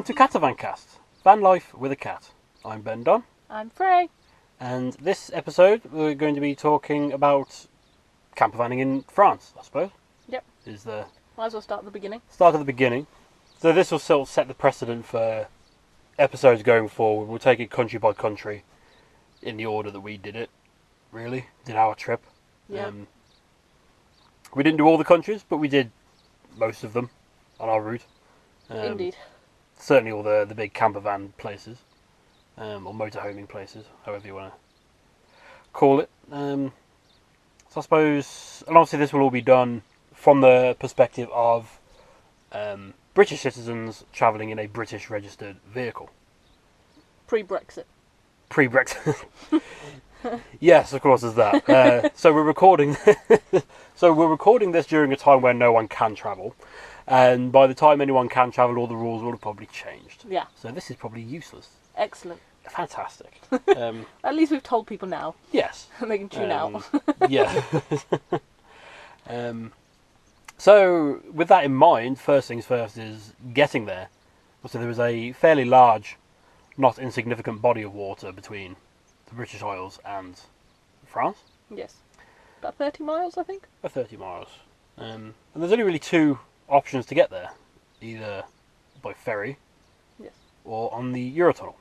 to CatavanCast, Van Life with a Cat. I'm Ben Don. I'm Frey. And this episode we're going to be talking about campervanning in France, I suppose. Yep. Might as well start at the beginning. Start at the beginning. So this will sort of set the precedent for episodes going forward. We'll take it country by country in the order that we did it, really. Did our trip. Yeah. We didn't do all the countries, but we did most of them on our route. Indeed. Certainly all the big campervan places, or motorhoming places, however you want to call it. So I suppose, and obviously this will all be done from the perspective of British citizens travelling in a British registered vehicle. Pre-Brexit. Pre-Brexit. Yes, of course, there's that. So we're recording. So we're recording this during a time where no one can travel, and by the time anyone can travel, all the rules will have probably changed. Yeah. So this is probably useless. Excellent. Fantastic. At least we've told people now. Yes. They can tune out. Yeah. So with that in mind, first things first is getting there. So there is a fairly large, not insignificant body of water between the British Isles and France. Yes. About 30 miles, I think. About 30 miles. And there's only really two options to get there. Either by ferry, yes, or on the Eurotunnel.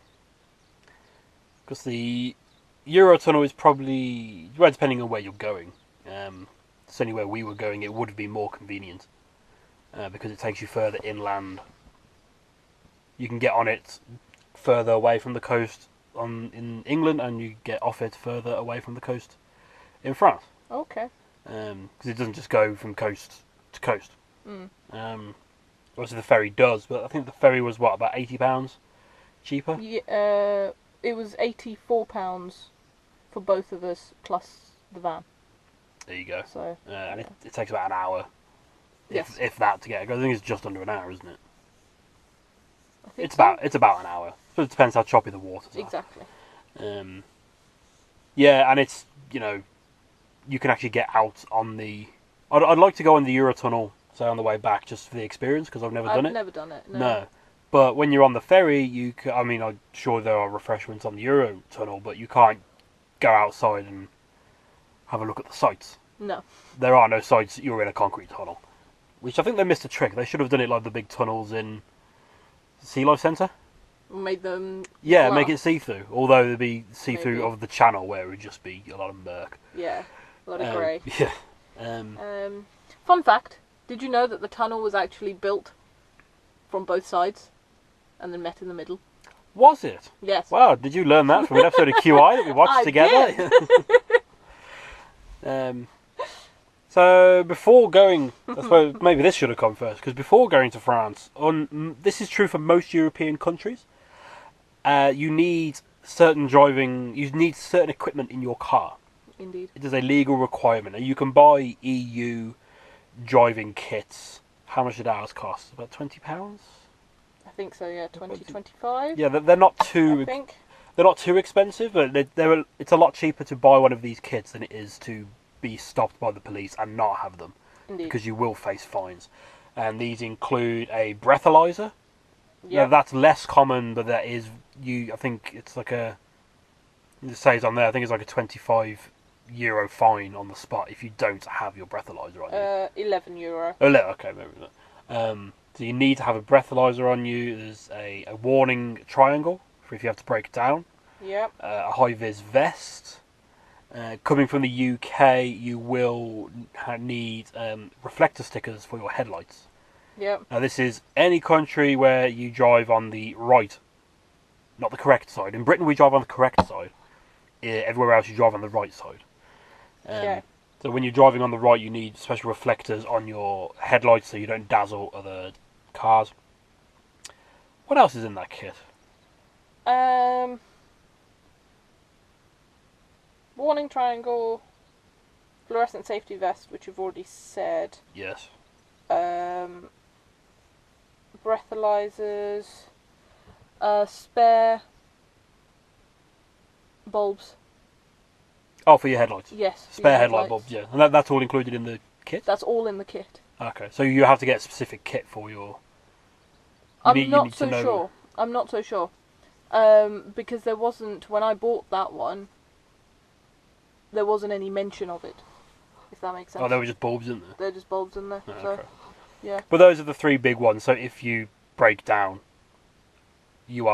Because the Eurotunnel is probably, well, depending on where you're going. Certainly where we were going, it would be more convenient. Because it takes you further inland. You can get on it further away from the coast in England, and you get off it further away from the coast in France. Okay. Because it doesn't just go from coast to coast. Mm. Obviously the ferry does, but I think the ferry was, what, about £80 cheaper? Yeah, it was £84 for both of us, plus the van. There you go. So, and it takes about an hour, yes, if that, to get. I think it's just under an hour, isn't it? I think It's so. about an hour. So it depends how choppy the waters are. Exactly. Yeah, and it's, you can actually get out on the... I'd like to go on the Eurotunnel, say, on the way back, just for the experience, because I've never done it. I've never done it, no. No. But when you're on the ferry, I'm sure there are refreshments on the Eurotunnel, but you can't go outside and have a look at the sights. No. There are no sights. You're in a concrete tunnel, which I think they missed a trick. They should have done it like the big tunnels in the Sea Life Centre. Made them... Yeah, glass. make it see-through. Although there'd be see-through Maybe. of the channel, where it would just be a lot of murk. Yeah, a lot of grey. Yeah. Fun fact, did you know that the tunnel was actually built from both sides and then met in the middle? Was it? Yes. Wow, did you learn that from an episode of QI that we watched I together? So before going, I suppose maybe this should have come first, because before going to France, this is true for most European countries, you need certain equipment in your car. Indeed. It is a legal requirement, and you can buy EU driving kits. How much did ours cost? About £20? I think so, yeah, 25. Yeah, they're not too. I think. They're not too expensive, but it's a lot cheaper to buy one of these kits than it is to be stopped by the police and not have them. Indeed. Because you will face fines. And these include a breathalyzer. Yeah. Now, that's less common, but that is, I think it's like it says on there, I think it's like a €25 fine on the spot if you don't have your breathalyzer on you. €11. Oh, okay, maybe not. So you need to have a breathalyzer on you. There's a warning triangle for if you have to break it down. Yep. A high-vis vest. Coming from the UK, you will need reflector stickers for your headlights. Yep. Now, this is any country where you drive on the right, not the correct side. In Britain, we drive on the correct side. Everywhere else, you drive on the right side. Okay. So when you're driving on the right, you need special reflectors on your headlights so you don't dazzle other cars. What else is in that kit? Warning triangle, fluorescent safety vest, which you've already said. Yes. Breathalyzers, spare bulbs. Oh, for your headlights? Yes. Spare headlight bulbs, yeah. And that's all included in the kit? That's all in the kit. Okay, so you have to get a specific kit for your... I'm not need to so know. sure. I'm not so sure. Because there wasn't, when I bought that one, there wasn't any mention of it, if that makes sense. Oh, there were just bulbs in there. They're just bulbs in there, Oh, so, okay. yeah. But those are the three big ones. So if you break down, you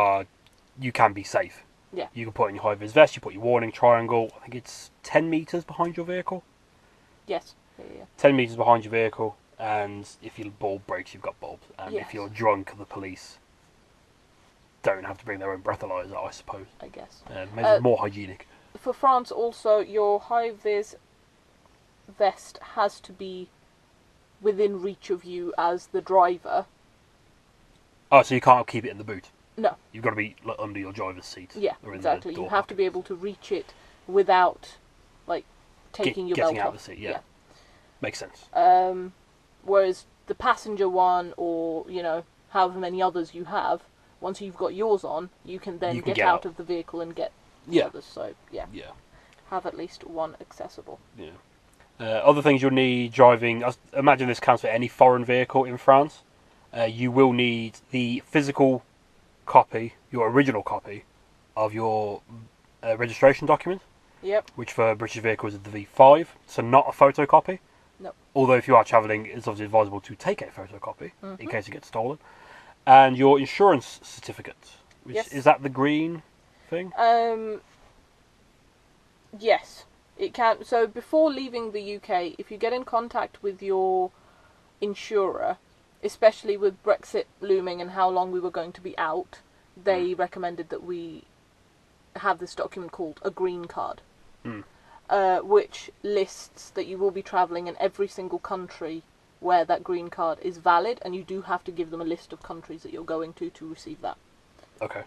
can be safe. Yeah. You can put in your high-vis vest, you put your warning triangle. I think it's 10 metres behind your vehicle. Yes. Yeah. 10 metres behind your vehicle, and if your bulb breaks, you've got bulbs. And Yes. if you're drunk, the police don't have to bring their own breathalyzer, I suppose. I guess. Maybe it's more hygienic. For France, also, your high-vis vest has to be within reach of you as the driver. Oh, so you can't keep it in the boot? No. You've got to be under your driver's seat. Yeah, or in exactly. the door You have to pocket. be able to reach it without, like, taking your belt getting out off. of the seat, yeah. Makes sense. Whereas the passenger one, or, however many others you have, once you've got yours on, you can then get out of the vehicle and get the others. So, yeah. Have at least one accessible. Yeah. Other things you'll need driving, I imagine this counts for any foreign vehicle in France. You will need the physical copy, your original copy, of your registration document. Yep. Which for British vehicles is the V5, so not a photocopy. No. Although if you are travelling, it's obviously advisable to take a photocopy in case it gets stolen. And your insurance certificate, which is that the green thing? Yes, it can. So before leaving the UK, if you get in contact with your insurer, especially with Brexit looming and how long we were going to be out, they recommended that we have this document called a green card, which lists that you will be travelling in every single country where that green card is valid, and you do have to give them a list of countries that you're going to receive that. Okay.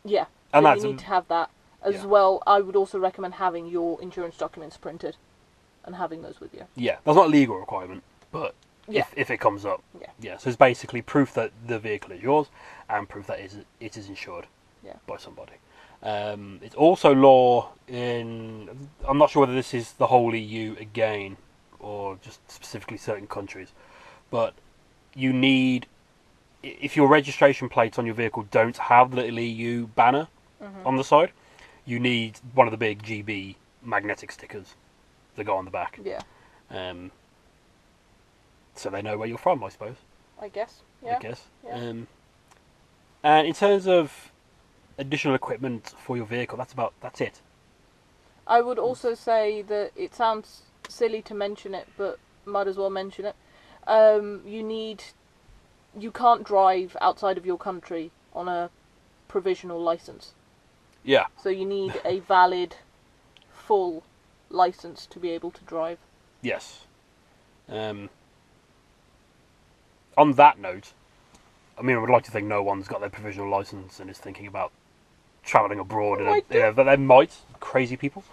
Yeah. And so that's you need to have that as well. I would also recommend having your insurance documents printed and having those with you. Yeah, that's not a legal requirement, but if it comes up. Yeah. So it's basically proof that the vehicle is yours and proof that it is insured by somebody. It's also law in... I'm not sure whether this is the whole EU again or just specifically certain countries, but you need... If your registration plates on your vehicle don't have the little EU banner on the side, you need one of the big GB magnetic stickers that go on the back. Yeah. So they know where you're from, I suppose. I guess. Yeah. Yeah. And in terms of additional equipment for your vehicle, that's it. I would also say that it sounds silly to mention it, but might as well mention it. You can't drive outside of your country on a provisional license. Yeah. So you need a valid, full license to be able to drive. Yes. On that note, I mean, I would like to think no one's got their provisional license and is thinking about travelling abroad. But they might, crazy people.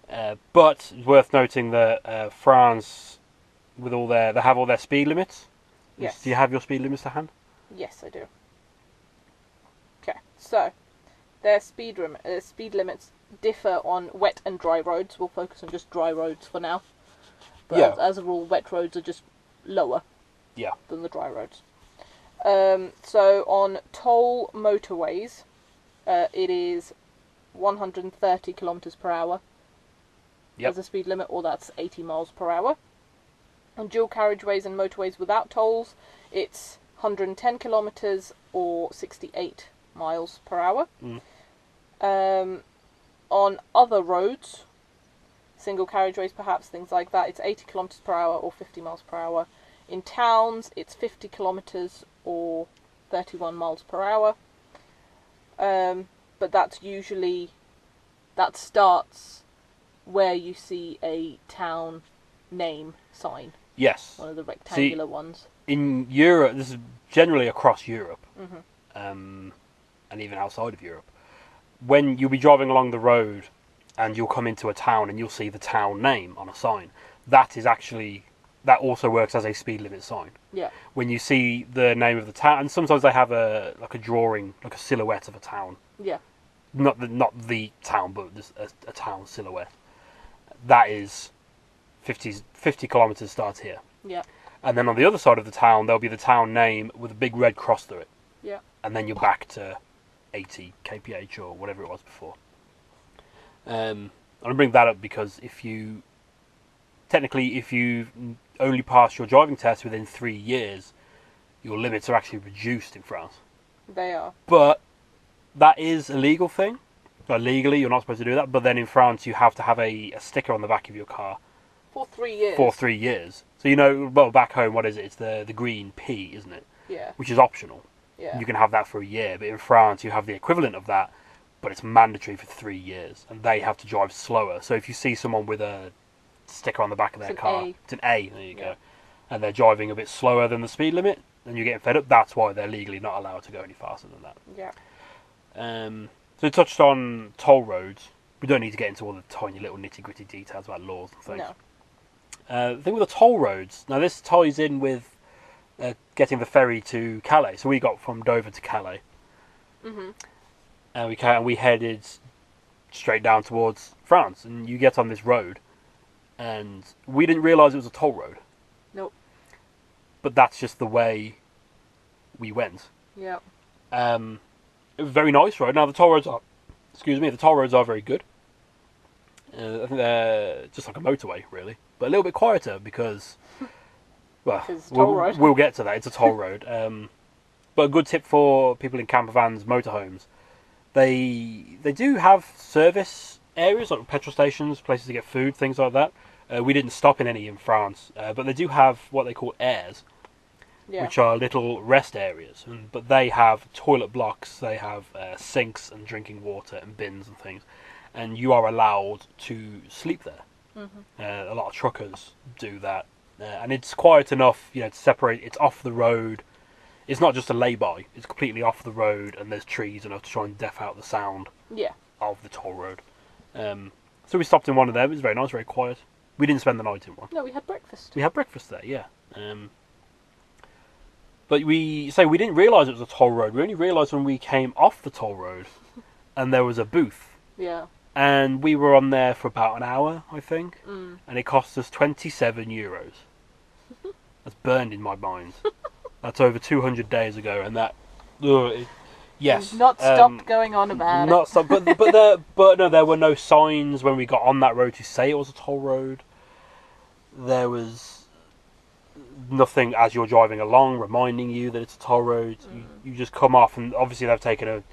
But it's worth noting that France, with they have all their speed limits. Yes. Do you have your speed limits to hand? Yes, I do. Okay, so their speed limits differ on wet and dry roads. We'll focus on just dry roads for now. But as a rule, wet roads are just lower than the dry roads. So on toll motorways, it is 130 kilometers per hour as a speed limit, or that's 80 miles per hour. On dual carriageways and motorways without tolls, it's 110 kilometers or 68 miles per hour. On other roads, single carriageways perhaps, things like that, it's 80 kilometers per hour or 50 miles per hour. In towns, it's 50 kilometers or 31 miles per hour. But that starts where you see a town name sign. Yes. One of the rectangular ones. In Europe, this is generally across Europe, and even outside of Europe. When you'll be driving along the road and you'll come into a town and you'll see the town name on a sign, that also works as a speed limit sign. Yeah. When you see the name of the town, and sometimes they have a drawing, like a silhouette of a town. Yeah. Not the town, but a town silhouette. That is 50 kilometers starts here. Yeah. And then on the other side of the town, there'll be the town name with a big red cross through it. Yeah. And then you're back to 80 kph or whatever it was before. I bring that up because if you only pass your driving test within 3 years, your limits are actually reduced in France. They are. But that is a legal thing. Legally, you're not supposed to do that. But then in France, you have to have a sticker on the back of your car. For 3 years. For 3 years. So, well, back home, what is it? It's the green P, isn't it? Yeah. Which is optional. Yeah. You can have that for a year. But in France, you have the equivalent of that, but it's mandatory for 3 years. And they have to drive slower. So if you see someone with a sticker on the back of their car, it's an A, there you go. And they're driving a bit slower than the speed limit, and you're getting fed up, that's why they're legally not allowed to go any faster than that. Yeah. So we touched on toll roads. We don't need to get into all the tiny little nitty-gritty details about laws and things. No. The thing with the toll roads, now this ties in with getting the ferry to Calais. So we got from Dover to Calais. Mm-hmm. And we headed straight down towards France. And you get on this road, and we didn't realise it was a toll road. Nope. But that's just the way we went. Yeah. It was a very nice road. Now the toll roads are very good. I think they're just like a motorway, really, but a little bit quieter because, well, we'll get to that. It's a toll road. But a good tip for people in campervans, motorhomes, they do have service areas like petrol stations, places to get food, things like that. We didn't stop in any in France, but they do have what they call airs. Yeah. Which are little rest areas, but they have toilet blocks, they have sinks and drinking water and bins and things, and you are allowed to sleep there. Mm-hmm. A lot of truckers do that, and it's quiet enough, to separate. It's off the road. It's not just a lay-by. It's completely off the road, and there's trees enough to try and deaf out the sound of the toll road. So we stopped in one of them. It was very nice, very quiet. We didn't spend the night in one. No, we had breakfast. We had breakfast there, yeah. But we didn't realise it was a toll road. We only realised when we came off the toll road and there was a booth. Yeah. And we were on there for about an hour, I think. Mm. And it cost us €27. That's burned in my mind. That's over 200 days ago. And that... yes. Not stopped going on about not it. But no, there were no signs when we got on that road to say it was a toll road. There was... nothing as you're driving along reminding you that it's a toll road. You just come off, and obviously they've taken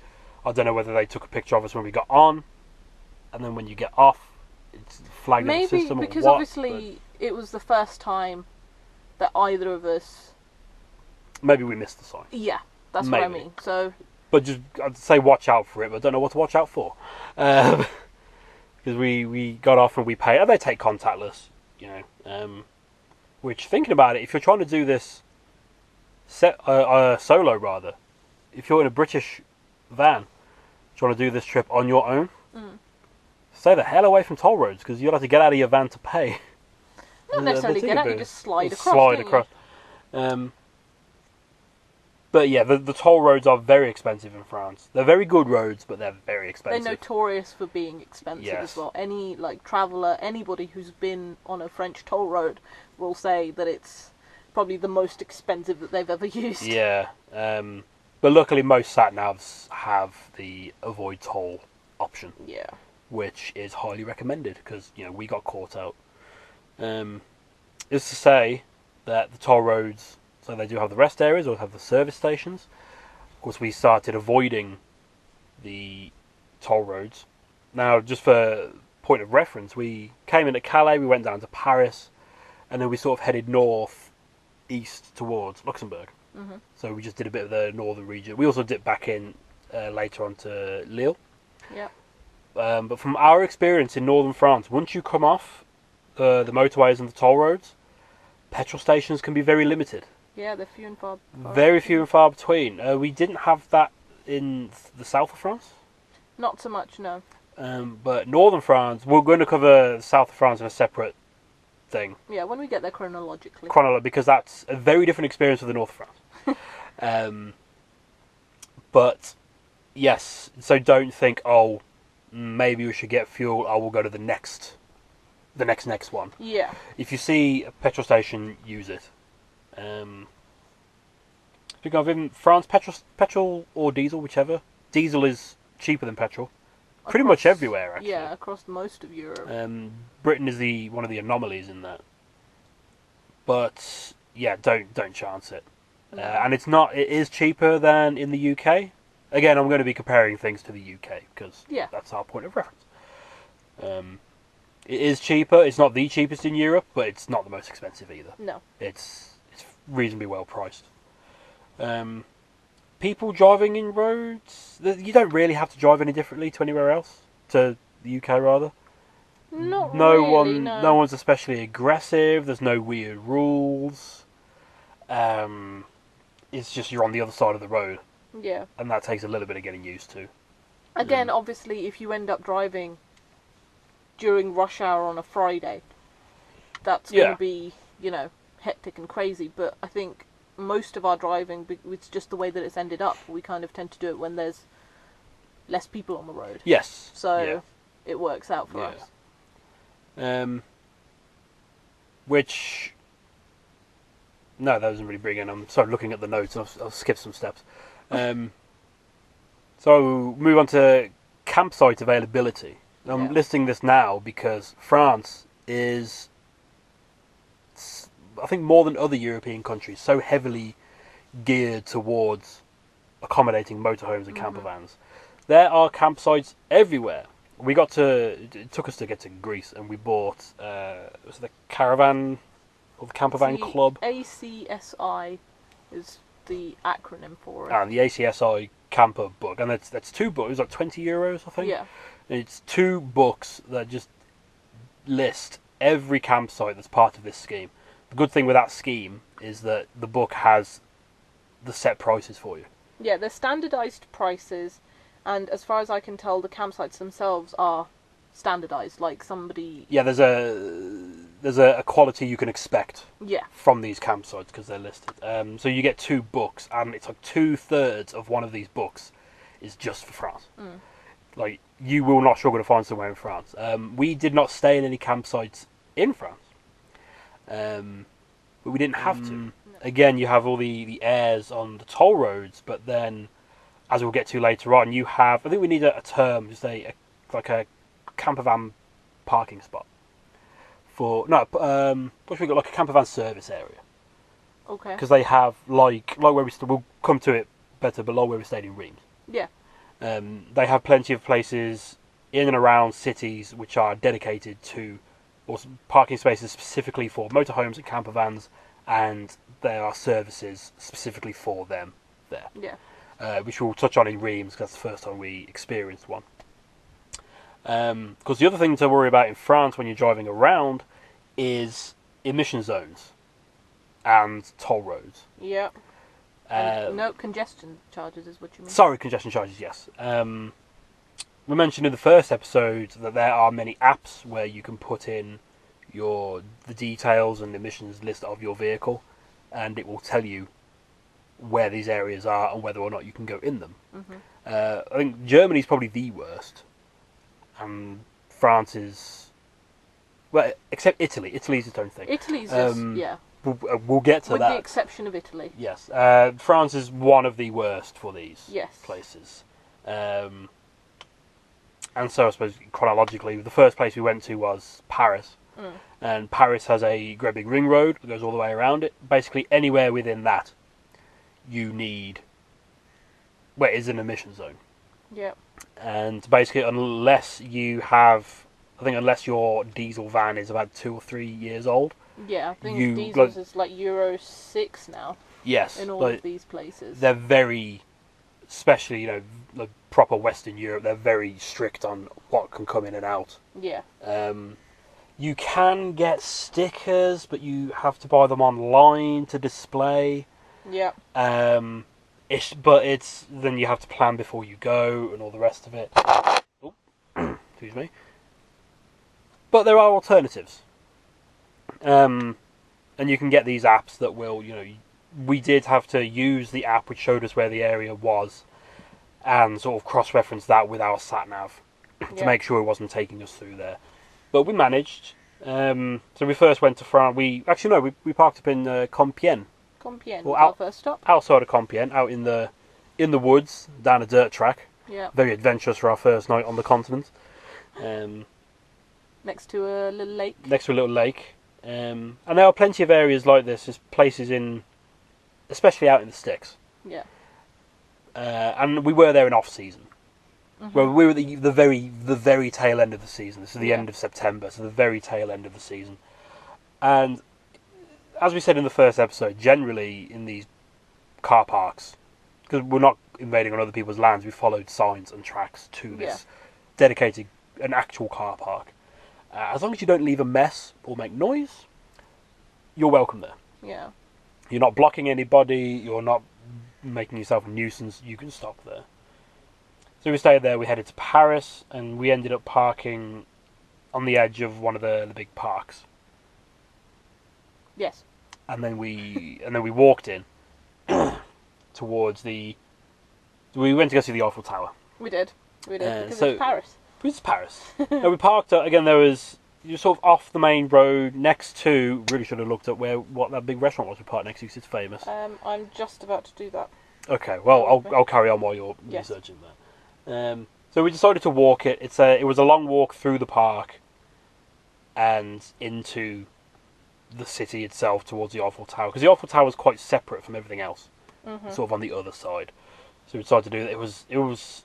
I don't know whether they took a picture of us when we got on, and then when you get off, it's flagged in the system. Maybe because obviously it was the first time that either of us. Maybe we missed the sign. Yeah, that's what I mean. So. But just I'd say watch out for it, but I don't know what to watch out for. Because we got off and we paid, and they take contactless, Which, thinking about it, if you're trying to do this solo, rather, if you're in a British van, trying to do this trip on your own, stay the hell away from toll roads, because you'll have to get out of your van to pay. Not necessarily get out, you just slide across. But yeah, the toll roads are very expensive in France. They're very good roads, but they're very expensive. They're notorious for being expensive as well. Any traveller, anybody who's been on a French toll road will say that it's probably the most expensive that they've ever used. Yeah, but luckily most sat-navs have the avoid toll option. Yeah. Which is highly recommended, because, we got caught out. Is to say that the toll roads... So they do have the rest areas, or have the service stations. Of course, we started avoiding the toll roads. Now, just for point of reference, we came into Calais, we went down to Paris, and then we sort of headed north-east towards Luxembourg. Mm-hmm. So we just did a bit of the northern region. We also dipped back in later on to Lille. Yeah. But from our experience in northern France, once you come off the motorways and the toll roads, petrol stations can be very limited. Yeah, they're few and far. Very few and far between. We didn't have that in the south of France. Not so much, no. But northern France, we're going to cover the south of France in a separate thing. Yeah, when we get there chronologically. Because that's a very different experience with the north of France. But yes, so don't think, maybe we should get fuel. We'll go to the next one. Yeah. If you see a petrol station, use it. Speaking of, in France, petrol or diesel, whichever. Diesel is cheaper than petrol. Pretty much everywhere, actually. Yeah, across most of Europe. Britain is one of the anomalies in that. But yeah, don't chance it. No. And it is cheaper than in the UK. Again, I'm going to be comparing things to the UK because that's our point of reference. It is cheaper. It's not the cheapest in Europe, but it's not the most expensive either. No. It's reasonably well priced. People driving in roads, you don't really have to drive any differently to anywhere else, to the UK rather. Not really, no. No one's especially aggressive, there's no weird rules. It's just you're on the other side of the road. Yeah. And that takes a little bit of getting used to. Again, obviously, if you end up driving during rush hour on a Friday, that's going to be, hectic and crazy, but I think most of our driving, it's just the way that it's ended up. We kind of tend to do it when there's less people on the road. Yes. So it works out for us. Which... No, that doesn't really bring in. I'm sorry, looking at the notes, I'll skip some steps. So, move on to campsite availability. I'm listing this now because France is, I think more than other European countries, so heavily geared towards accommodating motorhomes and campervans. There are campsites everywhere. It took us to get to Greece, and we bought, was it the Caravan, or the Campervan Club? ACSI is the acronym for it. And the ACSI camper book, and that's 2 books. It was like €20, I think. Yeah. And it's 2 books that just list every campsite that's part of this scheme. The good thing with that scheme is that the book has the set prices for you. Yeah, they're standardised prices, and as far as I can tell, the campsites themselves are standardised. Like somebody. Yeah, there's a quality you can expect. Yeah. From these campsites because they're listed. So you get 2 books, and it's like 2/3 of one of these books is just for France. Like, you will not struggle to find somewhere in France. We did not stay in any campsites in France, but we didn't have to. No. Again, you have all the airs on the toll roads, but then, as we'll get to later on, you have, I think we need a term, just like a campervan parking spot. What should we got, like a campervan service area. Okay. Because they have, like where we'll come to it better, but like where we stayed in Reims. Yeah. They have plenty of places in and around cities which are dedicated to parking spaces specifically for motorhomes and campervans, and there are services specifically for them there. Yeah. Which we'll touch on in Reims because that's the first time we experienced one. Because the other thing to worry about in France when you're driving around is emission zones and toll roads. Yeah. No, congestion charges is what you mean. Sorry, congestion charges, yes. We mentioned in the first episode that there are many apps where you can put in the details and emissions list of your vehicle, and it will tell you where these areas are and whether or not you can go in them. I think Germany's probably the worst, and France is... Well, except Italy. Italy's its own thing. Italy's just, yeah. We'll get to that. With the exception of Italy. Yes. France is one of the worst for these places. And so I suppose chronologically, the first place we went to was Paris. And Paris has a great big ring road that goes all the way around it. Basically anywhere within that you need... Well, it is an emission zone. Yeah. And basically unless your diesel van is about 2 or 3 years old... Yeah, I think diesels is like Euro 6 now. Yes. In all of these places. They're very, especially, the proper Western Europe, they're very strict on what can come in and out. Yeah. You can get stickers, but you have to buy them online to display. Yeah. Then you have to plan before you go and all the rest of it. Oh, excuse me. But there are alternatives. And you can get these apps that will, we did have to use the app which showed us where the area was and sort of cross-reference that with our sat-nav to make sure it wasn't taking us through there. But we managed. So we first went to France. We parked up in Compiègne, Compiègne Well, was our first stop. Outside of Compiègne, out in the woods, down a dirt track. Yeah. Very adventurous for our first night on the continent. Next to a little lake. And there are plenty of areas like this. There's places especially out in the sticks. Yeah. And we were there in off-season. Mm-hmm. Well, we were at the very tail end of the season. This is the end of September, so the very tail end of the season. And as we said in the first episode, generally in these car parks, because we're not invading on other people's lands, we followed signs and tracks to this dedicated, an actual car park. As long as you don't leave a mess or make noise, you're welcome there. Yeah. You're not blocking anybody, you're not making yourself a nuisance, you can stop there. So we stayed there, we headed to Paris, and we ended up parking on the edge of one of the big parks. Yes. And then we walked in towards we went to go see the Eiffel Tower. We did because so- it's Paris. It's Paris. Now we parked again. You're sort of off the main road next to. Really should have looked up what that big restaurant was we parked next to because it's famous. I'm just about to do that. Okay, well I'll carry on while you're researching that. So we decided to walk it. It was a long walk through the park and into the city itself towards the Eiffel Tower, because the Eiffel Tower was quite separate from everything else, sort of on the other side. So we decided to do that. It was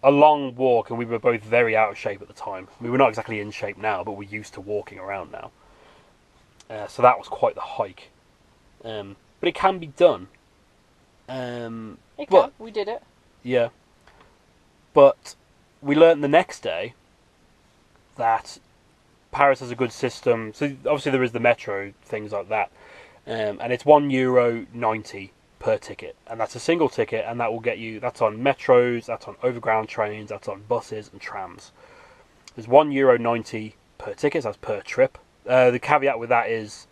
a long walk, and we were both very out of shape at the time. We were not exactly in shape now, but we're used to walking around now. So that was quite the hike. But it can be done. We did it. Yeah. But we learnt the next day that Paris has a good system. So obviously there is the metro, things like that. And it's €1.90 per ticket. And that's a single ticket, and that will get you... That's on metros, that's on overground trains, that's on buses and trams. There's €1.90 per ticket, so that's per trip. The caveat with that is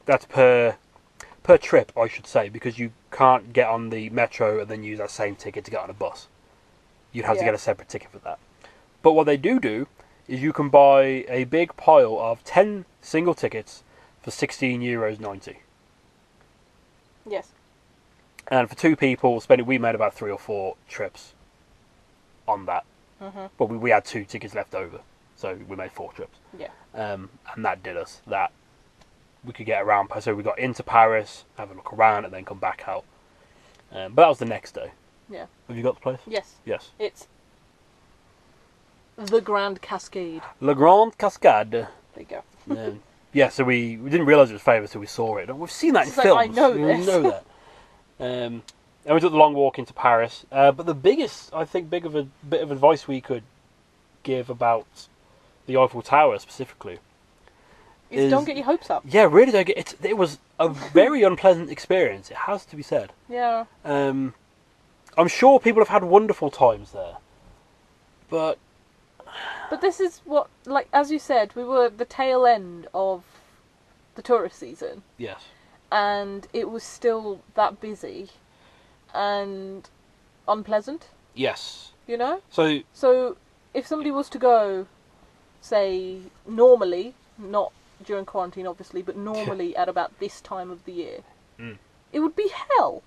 that's per trip, I should say, because you can't get on the metro and then use that same ticket to get on a bus. You'd have to get a separate ticket for that. But what they do is you can buy a big pile of 10 single tickets for €16.90. Yes. And for two people, we made about 3 or 4 trips on that. Mm-hmm. But we had 2 tickets left over, so we made 4 trips. Yeah. And that did us that. We could get around, so we got into Paris, have a look around, and then come back out. But that was the next day. Yeah. Have you got the place? Yes. Yes. It's the Grand Cascade. La Grande Cascade. There you go. Yeah, so we didn't realise it was famous until we saw it. We've seen that in films. I know this. We know that. And we took the long walk into Paris. But the biggest, I think, bit of advice we could give about the Eiffel Tower specifically is don't get your hopes up. Yeah, really don't get it. It was a very unpleasant experience. It has to be said. Yeah. I'm sure people have had wonderful times there, but this is what, like as you said, we were at the tail end of the tourist season. Yes. And it was still that busy and unpleasant. Yes. You know? So if somebody was to go, say, normally, not during quarantine obviously, but normally at about this time of the year, it would be hell.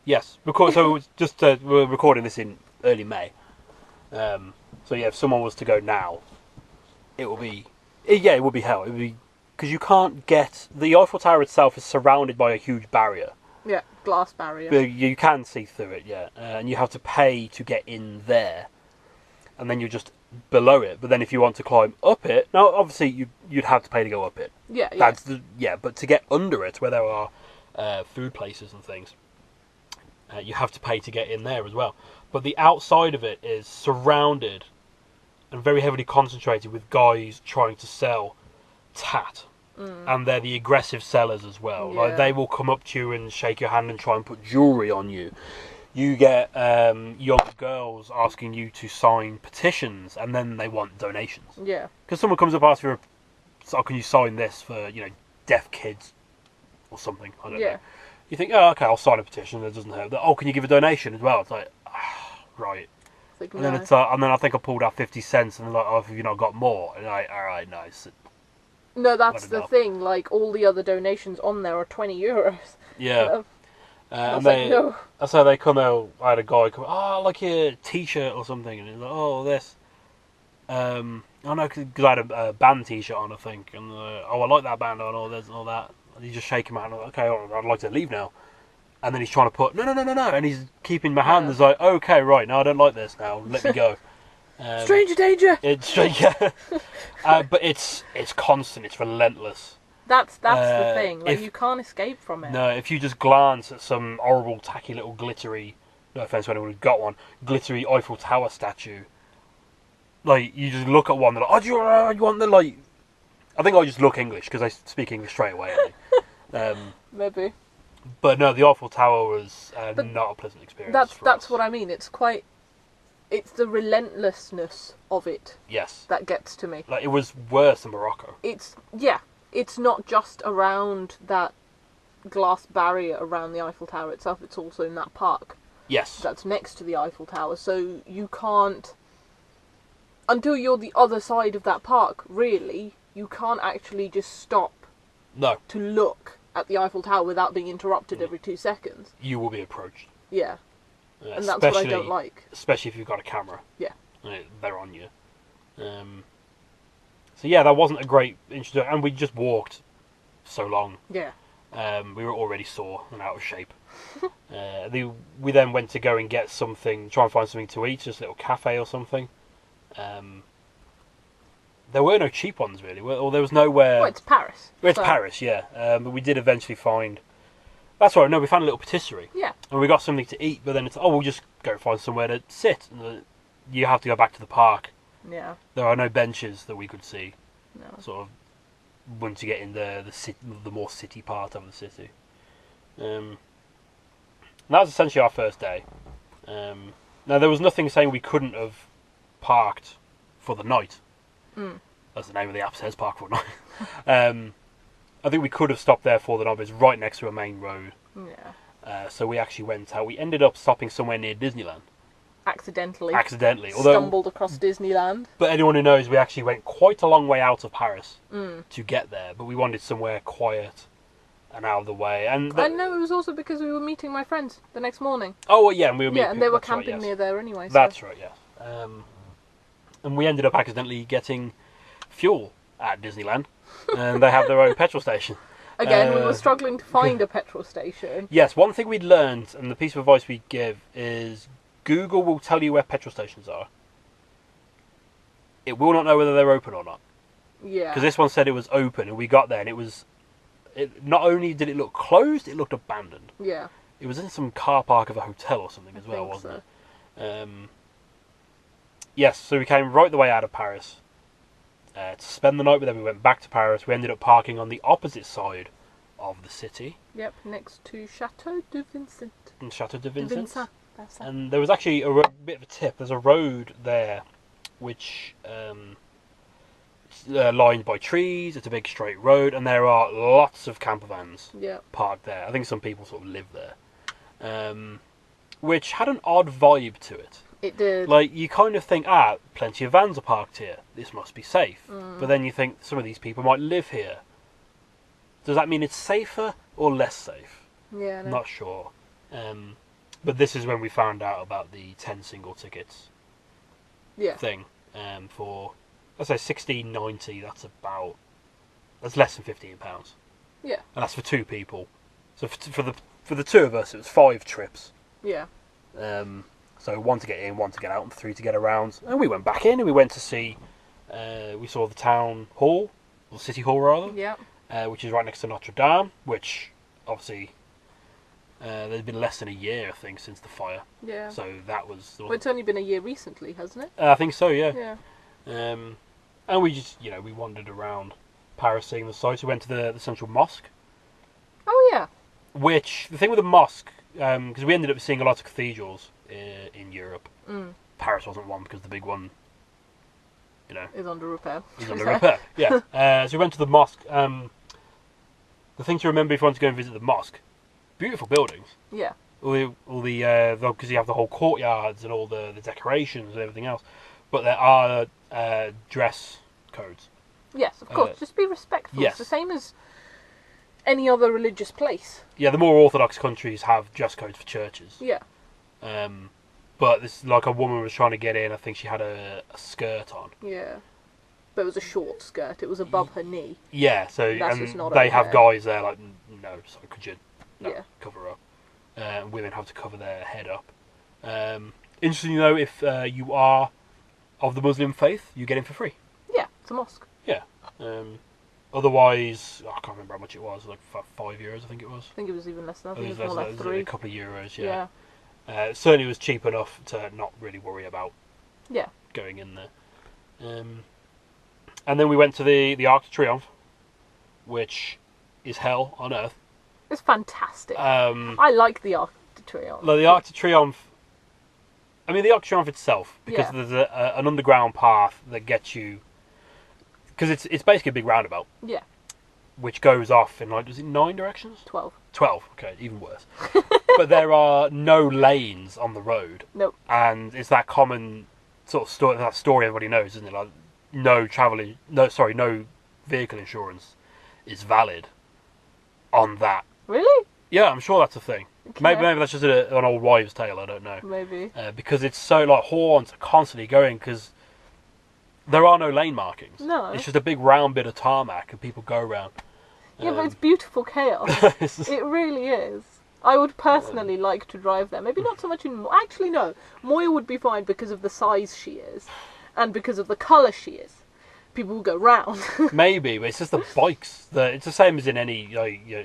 Yes, because we're recording this in early May. So yeah, if someone was to go now, it would be hell. It would be because you can't get the Eiffel Tower itself is surrounded by a huge barrier. Yeah, glass barrier. But you can see through it, yeah, and you have to pay to get in there, and then you're just below it. But then if you want to climb up it, now obviously you'd have to pay to go up it. Yeah. But to get under it, where there are food places and things, you have to pay to get in there as well. But the outside of it is surrounded and very heavily concentrated with guys trying to sell tat. And they're the aggressive sellers as well. Yeah. Like they will come up to you and shake your hand and try and put jewellery on you. You get young girls asking you to sign petitions, and then they want donations. Yeah. Because someone comes up and asks you, "So can you sign this for deaf kids or something?" I don't know. You think, "Oh, okay, I'll sign a petition." That doesn't hurt. "Oh, can you give a donation as well?" It's like, right. Like, and no. then and then I think I pulled out 50 cents, and they're like, "Oh, have you not got more?" And I'm like, all right, nice. No, that's the thing. Like, all the other donations on there are €20. Yeah. And no. That's how they come out. I had a guy come, like a T-shirt or something, and he's like, this. I know because I had a band T-shirt on, I think, and I like that band on, all this and all that. And you just shake him out, and I'm like, okay, I'd like to leave now. And then he's trying to put no, and he's keeping my hand. It's like, okay, right, now I don't like this. Now let me go. Stranger danger. It's yeah, but it's constant. It's relentless. That's the thing. Like, you can't escape from it. No, if you just glance at some horrible, tacky little glittery, no offense to anyone who's got one, glittery Eiffel Tower statue. Like, you just look at one, they're like, you want the, like... I think I just look English, because I speak English straight away. Maybe. But no, the Eiffel Tower was not a pleasant experience. That's what I mean. It's the relentlessness of it. Yes. That gets to me. Like, it was worse than Morocco. It's not just around that glass barrier around the Eiffel Tower itself, it's also in that park. Yes. That's next to the Eiffel Tower, so you can't... Until you're the other side of that park, really, you can't actually just stop to look at the Eiffel Tower without being interrupted every 2 seconds. You will be approached. Yeah. And that's what I don't like. Especially if you've got a camera. Yeah. They're on you. So yeah, that wasn't a great introduction, and we just walked so long. Yeah. We were already sore and out of shape. We then went to go and get something, try and find something to eat, just a little cafe or something. There were no cheap ones really, or there was nowhere. Well, it's Paris. It's Paris, yeah. But we did eventually find. That's right. No, we found a little patisserie. Yeah. And we got something to eat, but then it's we'll just go find somewhere to sit. And you have to go back to the park. Yeah. There are no benches that we could see. No. Sort of once you get in the more city part of the city. And that was essentially our first day. Now there was nothing saying we couldn't have parked for the night. That's the name of the app, says park for the night. I think we could have stopped there for the night, but it's right next to a main road. Yeah. So we actually went out. We ended up stopping somewhere near Disneyland. Accidentally. Although, stumbled across Disneyland. But anyone who knows, we actually went quite a long way out of Paris to get there. But we wanted somewhere quiet and out of the way. And I know, it was also because we were meeting my friends the next morning. Oh, well, yeah, and we were meeting. Yeah, and they were camping near there anyway. So. That's right, yeah. And we ended up accidentally getting fuel at Disneyland. And they have their own petrol station. Again, we were struggling to find a petrol station. Yes, one thing we'd learned, and the piece of advice we give, is Google will tell you where petrol stations are. It will not know whether they're open or not. Yeah. Because this one said it was open, and we got there, and it was... not only did it look closed, it looked abandoned. Yeah. It was in some car park of a hotel or something as well, wasn't it? Yes, so we came right the way out of Paris to spend the night, but then we went back to Paris. We ended up parking on the opposite side of the city. Yep, next to Chateau de Vincent. And Chateau de Vincent. That's that. And there was actually a bit of a tip. There's a road there which is lined by trees. It's a big straight road, and there are lots of campervans parked there. I think some people sort of live there. Which had an odd vibe to it. It did. Like, you kind of think, plenty of vans are parked here. This must be safe. But then you think some of these people might live here. Does that mean it's safer or less safe? Yeah, no. Not sure. But this is when we found out about the 10 single tickets thing. For, let's say, $16.90, that's less than £15. Yeah. And that's for 2 people. So for the 2 of us, it was 5 trips. Yeah. So 1 to get in, 1 to get out, and 3 to get around. And we went back in, and we went to see... we saw the town hall, or city hall rather. Yeah. Which is right next to Notre Dame, which obviously there's been less than a year, I think, since the fire. Yeah. So that was... Well, it's only been a year recently, hasn't it? I think so, yeah. Yeah. And we just, we wandered around Paris seeing the sights. We went to the central mosque. Oh, yeah. Which, the thing with the mosque, because we ended up seeing a lot of cathedrals in Europe. Paris wasn't one because the big one, is under repair. Yeah. So we went to the mosque. The thing to remember if you want to go and visit the mosque, beautiful buildings. Yeah. All the because you have the whole courtyards and all the decorations and everything else, but there are dress codes. Yes, of course. Just be respectful. Yes. It's the same as any other religious place. Yeah, the more orthodox countries have dress codes for churches. Yeah. But this, like, a woman was trying to get in. I think she had a skirt on. Yeah. But it was a short skirt. It was above her knee. Yeah, so That's and just not they okay. have guys there like, no, sorry, could you cover up? Women have to cover their head up. Interesting though, if you are of the Muslim faith, you get in for free. Yeah, it's a mosque. Yeah. Otherwise, I can't remember how much it was. Like €5, I think it was. I think it was even less than that. I think it It was more like was $3. a couple of euros. Yeah. Certainly was cheap enough to not really worry about. Yeah. Going in there. And then we went to the Arc de Triomphe, which is hell on earth. It's fantastic. I like the Arc de Triomphe. Like the Arc de Triomphe. I mean, the Arc de Triomphe itself, because there's an underground path that gets you. Because it's basically a big roundabout. Yeah. Which goes off in, like, was it 9 directions? 12. 12, okay, even worse. But there are no lanes on the road. Nope. And it's that common sort of story everybody knows, isn't it? Like, no vehicle insurance is valid on that. Really? Yeah, I'm sure that's a thing. Okay. Maybe that's just an old wives' tale, I don't know. Maybe. Because it's so, like, horns are constantly going, because there are no lane markings. No. It's just a big round bit of tarmac and people go around. Yeah, but it's beautiful chaos. It really is. I would personally like to drive there. Maybe not so much in... Actually, no. Moya would be fine because of the size she is. And because of the colour she is. People will go round. Maybe, but it's just the bikes. It's the same as in any...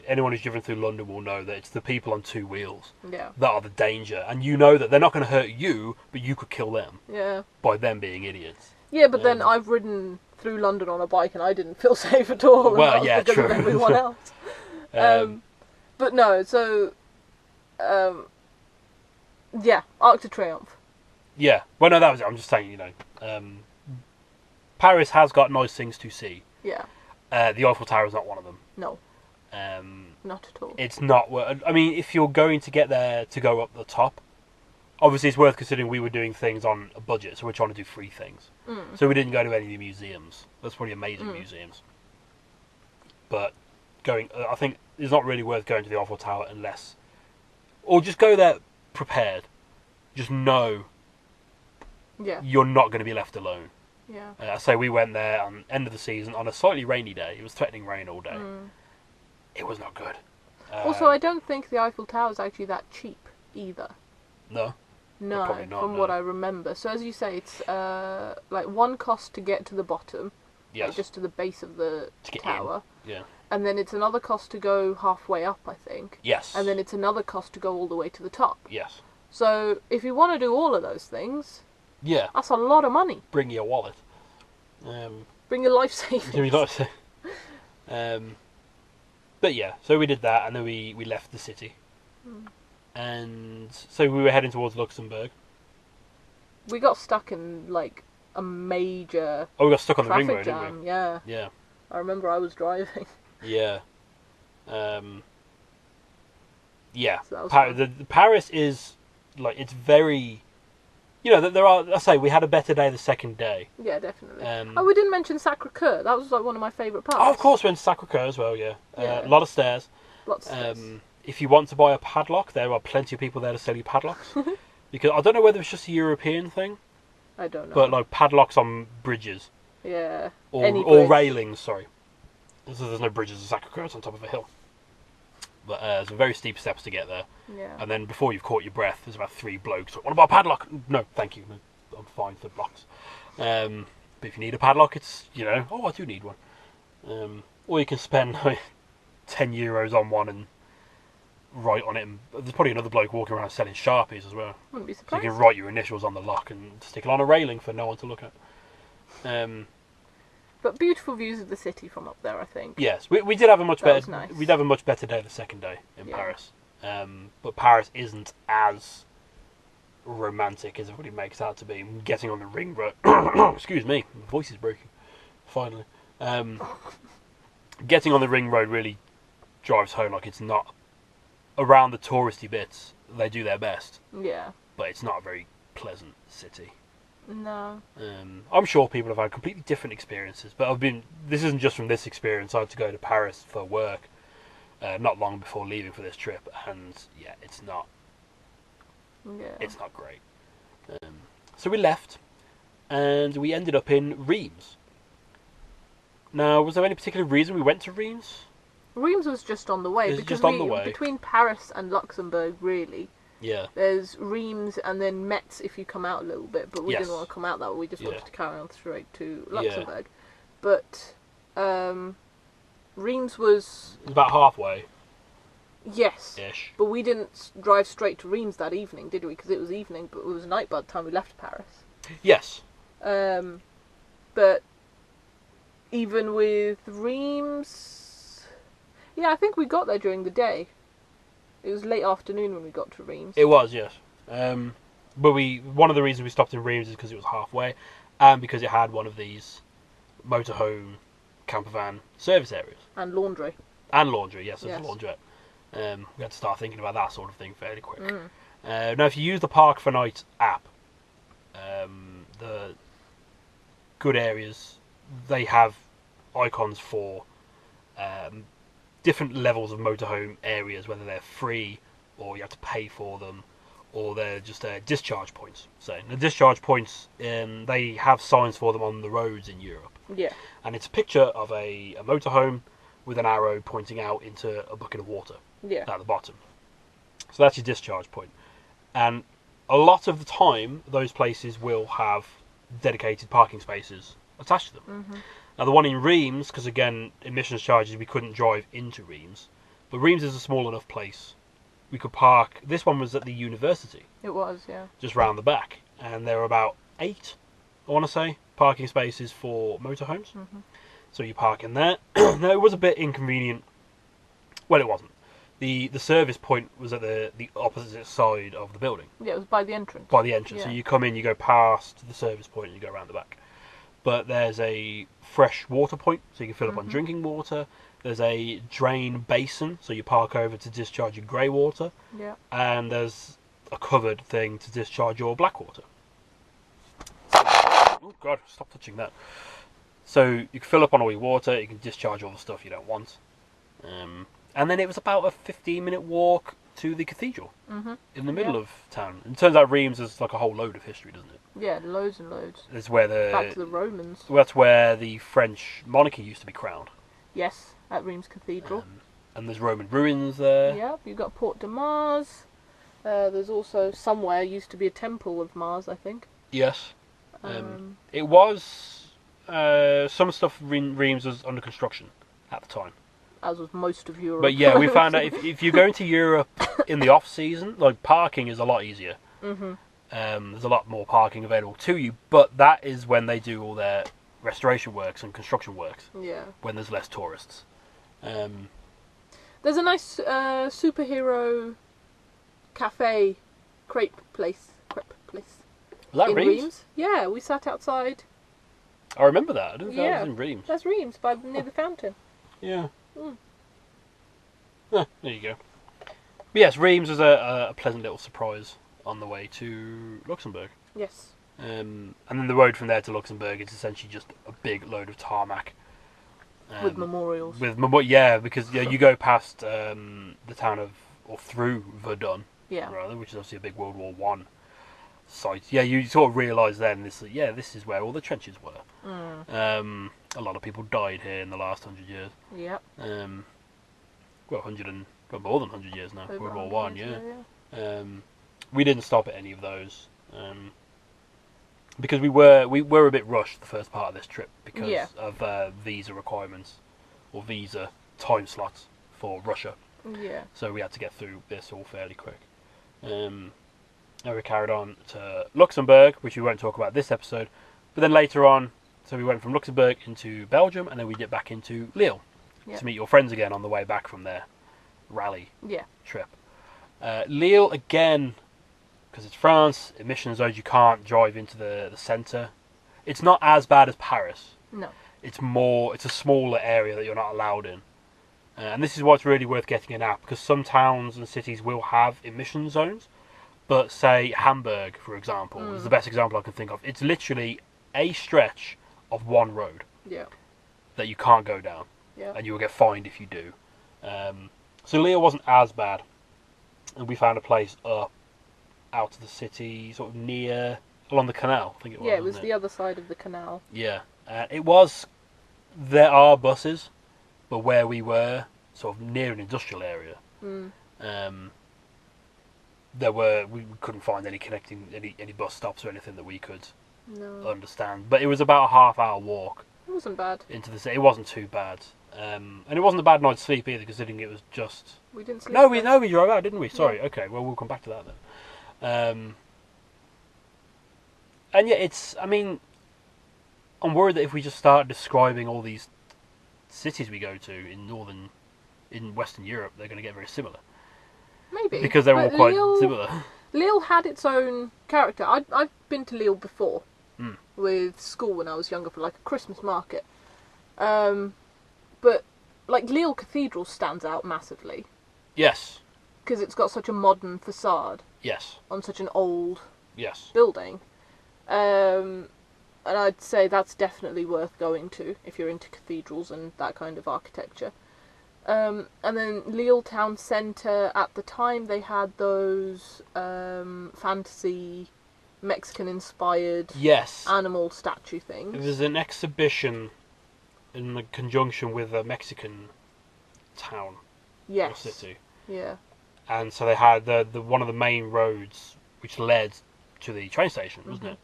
anyone who's driven through London will know that it's the people on two wheels that are the danger. And you know that they're not going to hurt you, but you could kill them. Yeah. By them being idiots. Yeah, but then I've ridden through London on a bike and I didn't feel safe at all. Well, yeah, because true. of everyone else. But no, so... yeah, Arc de Triomphe. Yeah. Well, no, that was it. I'm just saying, Paris has got nice things to see. Yeah. The Eiffel Tower is not one of them. No. Not at all. It's not... I mean, if you're going to get there to go up the top, obviously it's worth considering we were doing things on a budget, so we're trying to do free things. So we didn't go to any of the museums. That's probably amazing museums. But I think it's not really worth going to the Eiffel Tower unless... Or just go there prepared. Just know you're not going to be left alone. Yeah. I say we went there on the end of the season on a slightly rainy day. It was threatening rain all day. It was not good. Also, I don't think the Eiffel Tower is actually that cheap either. No? No, Probably not, from what I remember. So as you say, it's like one cost to get to the bottom, Yes. like just to the base of the tower. Yeah. And then it's another cost to go halfway up, I think. Yes. And then it's another cost to go all the way to the top. Yes. So if you want to do all of those things, Yeah. that's a lot of money. Bring your wallet. Bring your life savings. But yeah, so we did that, and then we left the city. And so we were heading towards Luxembourg. We got stuck in like a major Oh, we got stuck on the ring traffic road, jam. didn't we? Yeah. Yeah. I remember I was driving. Yeah. Yeah. So that was fun. Paris is, like, it's very... there are... I say, we had a better day the second day. Yeah, definitely. We didn't mention Sacré-Cœur. That was like one of my favourite parts. Oh, of course, we went to Sacré-Cœur as well, yeah. A lot of stairs. Lots of stairs. If you want to buy a padlock, there are plenty of people there to sell you padlocks. Because I don't know whether it's just a European thing, I don't know. but like padlocks on bridges. Yeah. Or railings, sorry. So there's no bridges in Sacré-Cœur, it's on top of a hill. But there's some very steep steps to get there. Yeah. And then before you've caught your breath, there's about 3 blokes. What about a padlock? No, thank you. I'm fine for blocks. But if you need a padlock, it's, I do need one. Or you can spend like €10 on one and write on it. And there's probably another bloke walking around selling Sharpies as well. Wouldn't be So surprised. you can write your initials on the lock and stick it on a railing for no one to look at. But beautiful views of the city from up there, I think. Yes, we did have a much That was better. nice. We'd have a much better day the second day in Paris. But Paris isn't as romantic as everybody makes out to be. Getting on the ring road. Excuse me, my voice is breaking. Finally, getting on the ring road really drives home. Like, it's not around the touristy bits. They do their best, Yeah. but it's not a very pleasant city. No. I'm sure people have had completely different experiences, but this isn't just from this experience. I had to go to Paris for work not long before leaving for this trip, and yeah, it's not great. So we left, and we ended up in Reims. Now, was there any particular reason we went to Reims? Reims was just on the way. It was just on the way. Between Paris and Luxembourg, really. Yeah. There's Reims and then Metz if you come out a little bit, but we Yes. didn't want to come out that way. We just wanted to carry on straight to Yeah. Luxembourg. But Reims was... It was about halfway. Yes. Ish. But we didn't drive straight to Reims that evening, did we? Because it was evening, but it was night by the time we left Paris. Yes. But even with Reims... Yeah, I think we got there during the day. It was late afternoon when we got to Reims. It was, yes. But one of the reasons we stopped in Reims is because it was halfway, and because it had one of these motorhome, campervan service areas. And laundry. And laundry, yes, there's Yes. a laundrette. We had to start thinking about that sort of thing fairly quick. Now, if you use the Park for Night app, the good areas, they have icons for different levels of motorhome areas, whether they're free or you have to pay for them, or they're just discharge points. So the discharge points, they have signs for them on the roads in Europe. Yeah. And it's a picture of a motorhome with an arrow pointing out into a bucket of water at the bottom. So that's your discharge point. And a lot of the time, those places will have dedicated parking spaces attached to them. Mm-hmm. Now, the one in Reims, because again, emissions charges, we couldn't drive into Reims. But Reims is a small enough place. We could park. This one was at the university. It was, yeah. Just round the back. And there were about 8, I want to say, parking spaces for motorhomes. Mm-hmm. So you park in there. Now, it was a bit inconvenient. Well, it wasn't. The service point was at the opposite side of the building. Yeah, it was by the entrance. By the entrance. Yeah. So you come in, you go past the service point, and you go around the back. But there's a fresh water point, so you can fill up on drinking water. There's a drain basin, so you park over to discharge your grey water. Yeah. And there's a covered thing to discharge your black water. Oh, God, stop touching that. So you can fill up on all your water, you can discharge all the stuff you don't want. And then it was about a 15-minute walk to the cathedral in the middle of town. And it turns out Reims is like a whole load of history, doesn't it? Yeah, loads and loads. It's where Back to the Romans. That's where the French monarchy used to be crowned. Yes, at Reims Cathedral. And there's Roman ruins there. Yep, you've got Port de Mars. There's also somewhere used to be a temple of Mars, I think. Yes. It was... some stuff in Reims was under construction at the time. As was most of Europe. But yeah, we found out if you're going to Europe in the off-season, like, parking is a lot easier. Mm-hmm. There's a lot more parking available to you, but that is when they do all their restoration works and construction works. Yeah. When there's less tourists. There's a nice superhero cafe crepe place. Was that in Reims? Yeah, we sat outside. I remember that. I didn't think that was in Reims. That's Reims, near the fountain. Yeah. There you go. But yes, Reims was a pleasant little surprise on the way to Luxembourg. Yes. And then the road from there to Luxembourg is essentially just a big load of tarmac. With memorials. Because you go past the town of, or through Verdun, rather, which is obviously a big World War One site. Yeah, you sort of realise then this is where all the trenches were. A lot of people died here in the last 100 years. Yep. Well, more than 100 years now. World War One, yeah. We didn't stop at any of those because we were a bit rushed the first part of this trip because of visa requirements or visa time slots for Russia. Yeah. So we had to get through this all fairly quick. And we carried on to Luxembourg, which we won't talk about this episode. But then later on, so we went from Luxembourg into Belgium, and then we dipped back into Lille to meet your friends again on the way back from their rally trip. Lille, again, because it's France, emission zones, you can't drive into the centre. It's not as bad as Paris. No. It's a smaller area that you're not allowed in. And this is why it's really worth getting an app, because some towns and cities will have emission zones, But say Hamburg, for example, is the best example I can think of. It's literally a stretch of one road that you can't go down, and you will get fined if you do. So Lille wasn't as bad, and we found a place up out of the city, sort of near along the canal. I think it was. Yeah, it was the other side of the canal. Yeah, it was. There are buses, but where we were, sort of near an industrial area, we couldn't find any connecting any bus stops or anything that we could understand. But it was about a half-hour walk. It wasn't bad. Into the city. It wasn't too bad, and it wasn't a bad night's sleep either, considering it was just. We didn't sleep. No, we drove out, didn't we? Sorry. Yeah. Okay. Well, we'll come back to that then. And yeah, I mean, I'm worried that if we just start describing all these cities we go to in Western Europe, they're going to get very similar. Maybe. Because they're all quite similar. Lille had its own character. I've been to Lille before with school when I was younger for like a Christmas market. But like Lille Cathedral stands out massively. Yes. Because it's got such a modern facade. Yes. On such an old yes. building. And I'd say that's definitely worth going to if you're into cathedrals and that kind of architecture. And then Lille Town Centre, at the time they had those fantasy Mexican-inspired animal statue things. There was an exhibition in conjunction with a Mexican town or city. Yeah. And so they had the one of the main roads which led to the train station, wasn't it?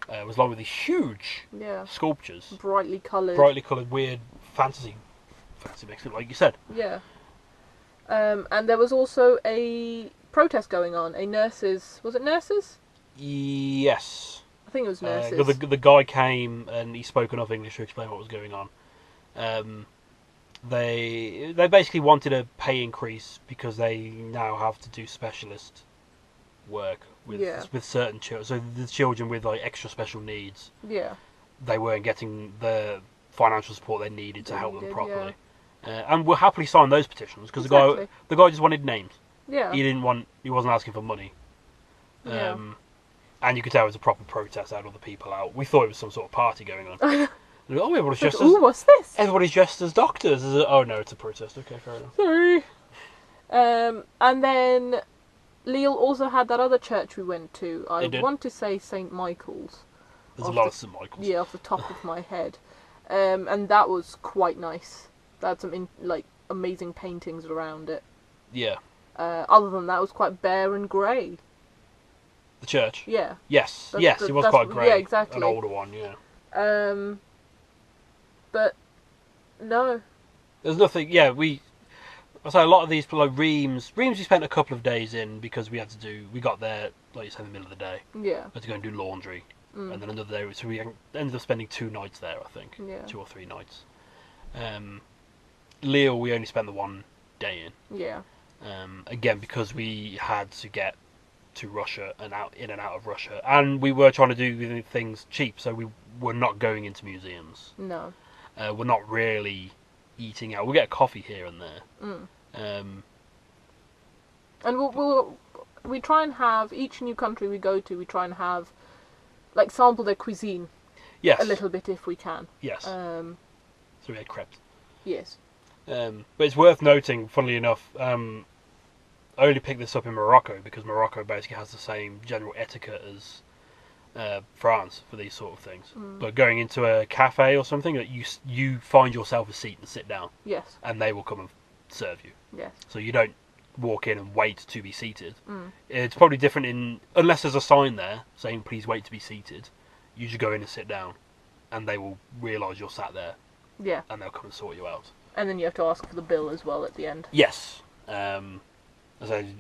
It was lined with these huge sculptures. Brightly coloured, weird fancy Mexican, like you said. Yeah. And there was also a protest going on. Was it nurses? Yes. I think it was nurses. The guy came and he spoke enough English to explain what was going on. They basically wanted a pay increase because they now have to do specialist work with certain children. So the children with like extra special needs, they weren't getting the financial support they needed to help them properly. And we'll happily sign those petitions because the guy just wanted names. Yeah. He wasn't asking for money. And you could tell it was a proper protest. Had all the people out. We thought it was some sort of party going on. Everybody's dressed as... what's this? Everybody's dressed as doctors. Oh no, it's a protest. Okay, fair enough. Sorry. And then Lille also had that other church we went to. I want to say St. Michael's. There's a lot of St. Michael's. Yeah, off the top of my head. And that was quite nice. They had some amazing paintings around it. Yeah. Other than that, it was quite bare and grey. The church? Yeah. Yes, it was quite grey. Yeah, exactly. An older one, yeah. But no. There's nothing. Yeah, I say a lot of these, like Reims we spent a couple of days in because we got there, like you said, in the middle of the day. Yeah. We had to go and do laundry. And then another day, so we ended up spending 2 nights there, I think. Yeah. 2 or 3 nights. Lille, we only spent the 1 day in. Yeah. Again, because we had to get to Russia and in and out of Russia, and we were trying to do things cheap, so we were not going into museums. No. We're not really eating out. We'll get a coffee here and there. And we try and have, each new country we go to, we try and have, like, sample their cuisine. Yes. A little bit if we can. Yes. So we had crepes. Yes. But it's worth noting, funnily enough, I only picked this up in Morocco because Morocco basically has the same general etiquette as France for these sort of things. But going into a cafe or something, that you find yourself a seat and sit down. Yes. And they will come and serve you. Yes. So you don't walk in and wait to be seated. It's probably different unless there's a sign there saying please wait to be seated. You just go in and sit down, and they will realise you're sat there. Yeah. And they'll come and sort you out. And then you have to ask for the bill as well at the end. Yes. So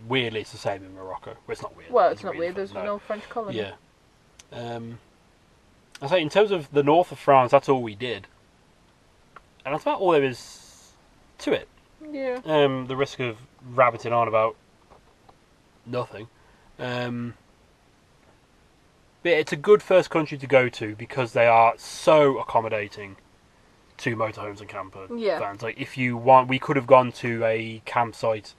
weirdly, it's the same in Morocco. Well, it's not weird. Well, it's not weird. There's no French colony. Yeah. I say in terms of the north of France, that's all we did, and that's about all there is to it. Yeah. The risk of rabbiting on about nothing. But it's a good first country to go to because they are so accommodating to motorhomes and camper vans. Like if you want, we could have gone to a campsite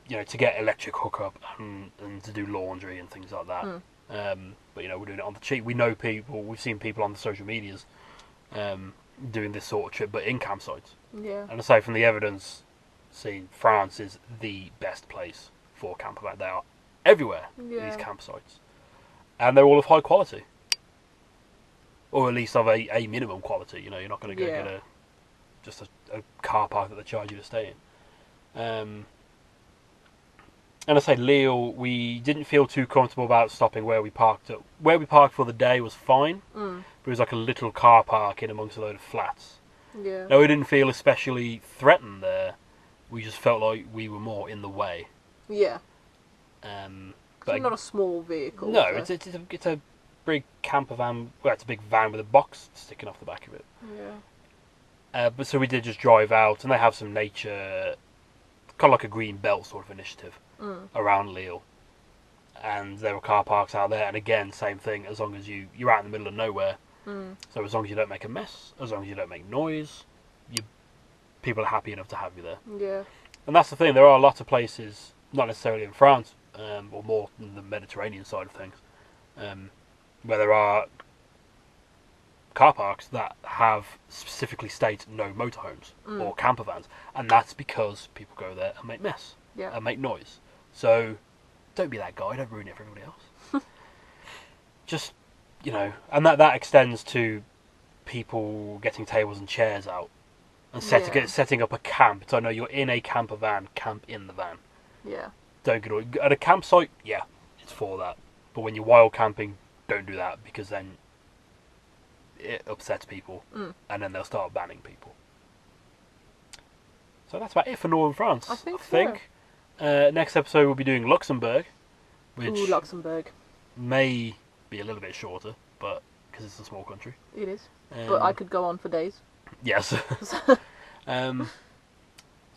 to get electric hookup and to do laundry and things like that. But we're doing it on the cheap. We know people. We've seen people on the social medias doing this sort of trip, but in campsites. Yeah. And aside from the evidence, seen France is the best place for campervan. They are everywhere. These campsites, and they're all of high quality, or at least of a minimum quality. You're not going to go get just a car park that they charge you to stay in. And I say Lille, we didn't feel too comfortable about stopping where we parked. Where we parked for the day was fine, but it was like a little car park in amongst a load of flats. Yeah. No, we didn't feel especially threatened there. We just felt like we were more in the way. Yeah. But it's not a small vehicle. No, so. it's a big camper van. Well, it's a big van with a box sticking off the back of it. Yeah. But so we did just drive out, and they have some nature, kind of like a green belt sort of initiative around Lille. And there were car parks out there, and again, same thing. As long as you're out in the middle of nowhere, so as long as you don't make a mess, as long as you don't make noise, people are happy enough to have you there. Yeah. And that's the thing. There are lots of places, not necessarily in France, or more in the Mediterranean side of things, where there are car parks that have specifically state no motorhomes or campervans, and that's because people go there and make mess and make noise. So don't be that guy. Don't ruin it for everybody else. Just and that extends to people getting tables and chairs out and setting up a camp. So I know you're in a camper van, camp in the van. Yeah. Don't get at a campsite. Yeah, it's for that. But when you're wild camping, don't do that, because then it upsets people, and then they'll start banning people. So that's about it for Northern France. I think. Next episode we'll be doing Luxembourg, which Luxembourg may be a little bit shorter, but because it's a small country. It is. But I could go on for days. Yes.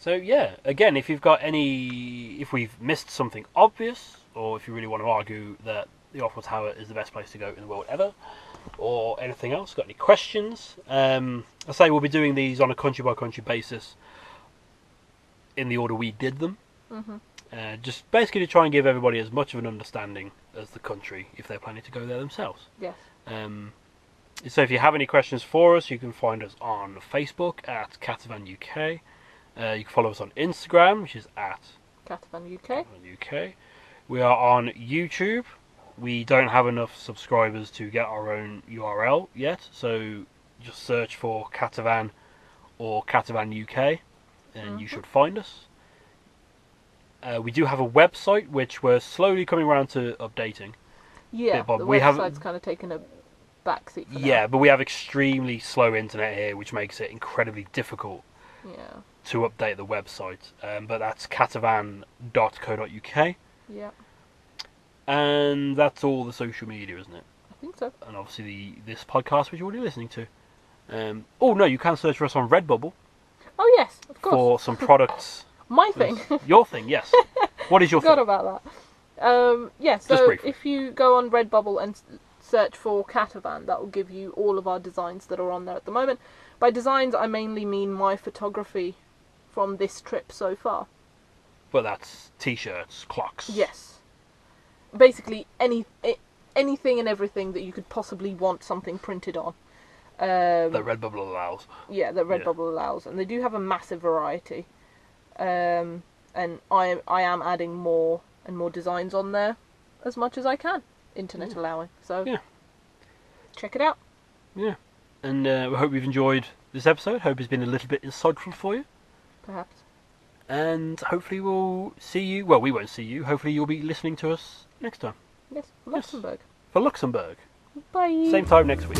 So yeah, again, if we've missed something obvious, or if you really want to argue that the Eiffel Tower is the best place to go in the world ever, or anything else, got any questions, I say we'll be doing these on a country by country basis in the order we did them. Just basically to try and give everybody as much of an understanding as the country if they're planning to go there themselves. Yes. So if you have any questions for us, you can find us on Facebook at Catavan UK. You can follow us on Instagram, which is at Catavan UK. UK. We are on YouTube. We don't have enough subscribers to get our own URL yet, so just search for Catavan or Catavan UK, and you should find us. We do have a website, which we're slowly coming around to updating. Yeah, the website's kind of taken a backseat for now. Yeah, but we have extremely slow internet here, which makes it incredibly difficult to update the website. But that's catavan.co.uk. Yeah. And that's all the social media, isn't it? I think so. And obviously this podcast, which you're already listening to. Oh, no, you can search for us on Redbubble. Oh, yes, of course. For some products. My thing. Your thing, yes. What is your thing? Forgot about that. So if you go on Redbubble and search for Catavan, that will give you all of our designs that are on there at the moment. By designs, I mainly mean my photography from this trip so far. But that's t-shirts, clocks. Yes. Basically, anything and everything that you could possibly want something printed on. That Redbubble allows. Yeah, that Redbubble allows. And they do have a massive variety. And I am adding more and more designs on there as much as I can, internet allowing. So check it out. Yeah. And we hope you've enjoyed this episode. Hope it's been a little bit insightful for you. Perhaps. And hopefully we'll see you. Well, we won't see you. Hopefully you'll be listening to us next time. Yes, Luxembourg. For Luxembourg. Bye. Same time next week.